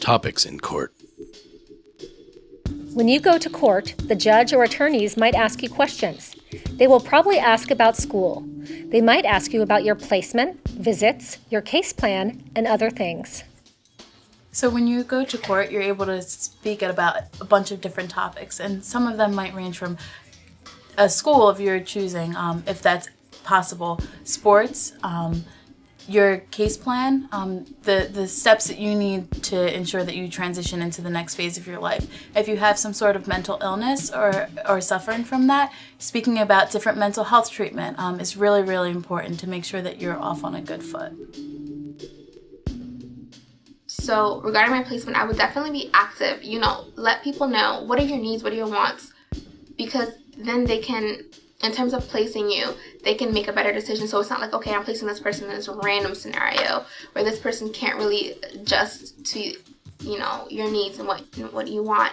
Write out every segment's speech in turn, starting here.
Topics in court. When you go to court, the judge or attorneys might ask you questions. They will probably ask about school. They might ask you about your placement, visits, your case plan, and other things. So when you go to court, you're able to speak about a bunch of different topics, and some of them might range from a school if you're choosing, if that's possible, sports, your case plan, the steps that you need to ensure that you transition into the next phase of your life. If you have some sort of mental illness or suffering from that, speaking about different mental health treatment is really, really important to make sure that you're off on a good foot. So regarding my placement, I would definitely be active. Let people know what are your needs, what are your wants, because then they can, in terms of placing you, they can make a better decision. So it's not like, okay, I'm placing this person in this random scenario where this person can't really adjust to, your needs and what you want.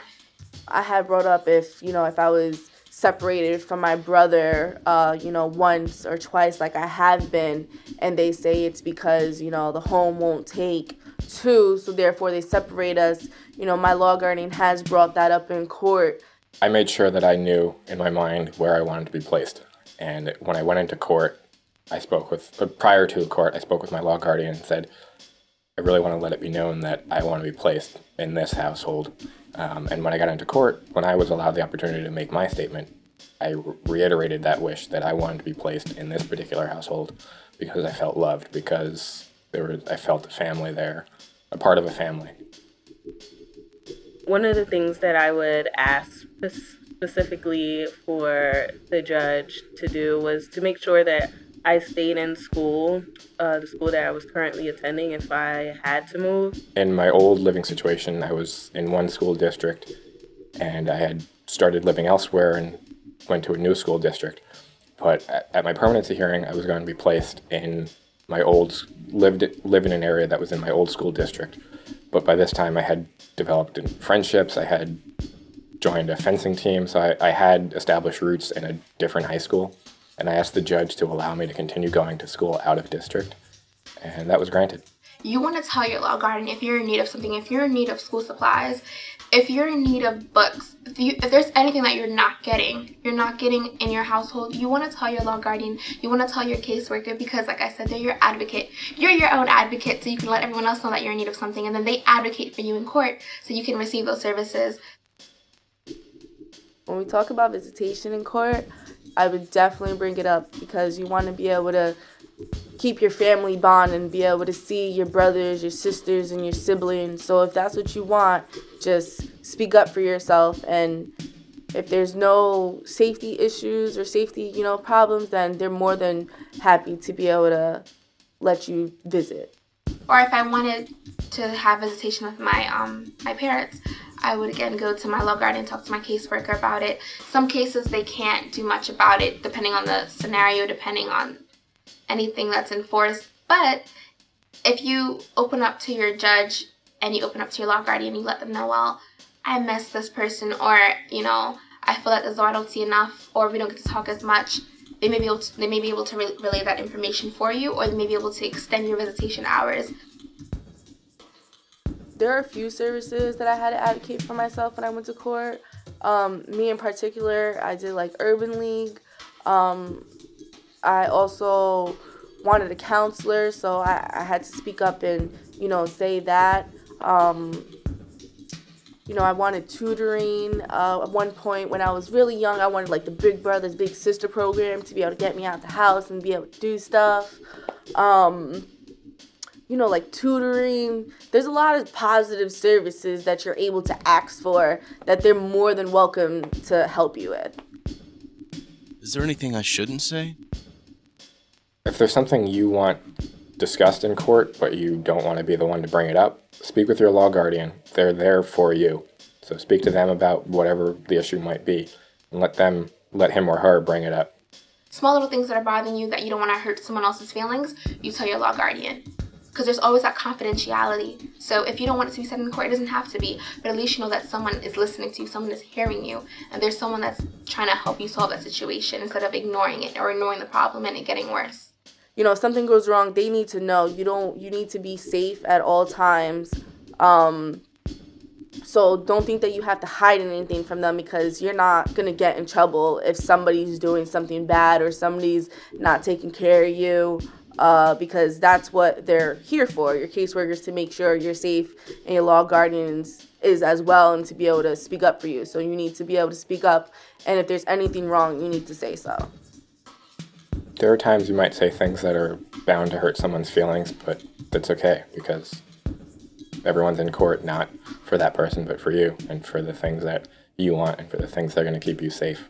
I had brought up if I was separated from my brother, once or twice, like I have been, and they say it's because, the home won't take two, so therefore they separate us. My law guardian has brought that up in court. I made sure that I knew in my mind where I wanted to be placed. And when I went into court, prior to court, I spoke with my law guardian and said, I really want to let it be known that I want to be placed in this household. And when I got into court, when I was allowed the opportunity to make my statement, I reiterated that wish that I wanted to be placed in this particular household because I felt loved, because I felt a family there, a part of a family. One of the things that I would ask specifically for the judge to do was to make sure that I stayed in school, the school that I was currently attending, if I had to move. In my old living situation, I was in one school district, and I had started living elsewhere and went to a new school district. But at my permanency hearing, I was going to be placed in my live in an area that was in my old school district. But by this time, I had developed friendships. I had joined a fencing team, so I had established roots in a different high school. And I asked the judge to allow me to continue going to school out of district, and that was granted. You want to tell your law guardian if you're in need of something, if you're in need of school supplies, if you're in need of books, if there's anything that you're not getting in your household, you want to tell your law guardian, you want to tell your caseworker, because like I said, they're your advocate. You're your own advocate, so you can let everyone else know that you're in need of something, and then they advocate for you in court so you can receive those services. When we talk about visitation in court, I would definitely bring it up because you want to be able to keep your family bond and be able to see your brothers, your sisters, and your siblings. So if that's what you want, just speak up for yourself. And if there's no safety issues or safety, problems, then they're more than happy to be able to let you visit. Or if I wanted to have visitation with my parents, I would again go to my law guardian and talk to my caseworker about it. Some cases they can't do much about it depending on the scenario, depending on anything that's enforced. But if you open up to your judge and you open up to your law guardian, you let them know, well, I miss this person, or I feel like as though I don't see enough, or we don't get to talk as much. They may be able to relay that information for you, or they may be able to extend your visitation hours. There are a few services that I had to advocate for myself when I went to court. Me in particular, I did Urban League. I also wanted a counselor, so I had to speak up and, say that. I wanted tutoring. At one point when I was really young, I wanted the Big Brothers Big Sister program to be able to get me out the house and be able to do stuff. Tutoring. There's a lot of positive services that you're able to ask for that they're more than welcome to help you with. Is there anything I shouldn't say? If there's something you want discussed in court, but you don't want to be the one to bring it up, speak with your law guardian. They're there for you. So speak to them about whatever the issue might be, and let him or her bring it up. Small little things that are bothering you that you don't want to hurt someone else's feelings, you tell your law guardian. Because there's always that confidentiality. So if you don't want it to be said in court, it doesn't have to be. But at least you know that someone is listening to you, someone is hearing you, and there's someone that's trying to help you solve that situation instead of ignoring it or ignoring the problem and it getting worse. If something goes wrong, they need to know. You need to be safe at all times. So don't think that you have to hide anything from them, because you're not going to get in trouble if somebody's doing something bad or somebody's not taking care of you, because that's what they're here for. Your caseworkers, to make sure you're safe, and your law guardians is as well, and to be able to speak up for you. So you need to be able to speak up, and if there's anything wrong, you need to say so. There are times you might say things that are bound to hurt someone's feelings, but that's okay, because everyone's in court not for that person, but for you, and for the things that you want, and for the things that are going to keep you safe.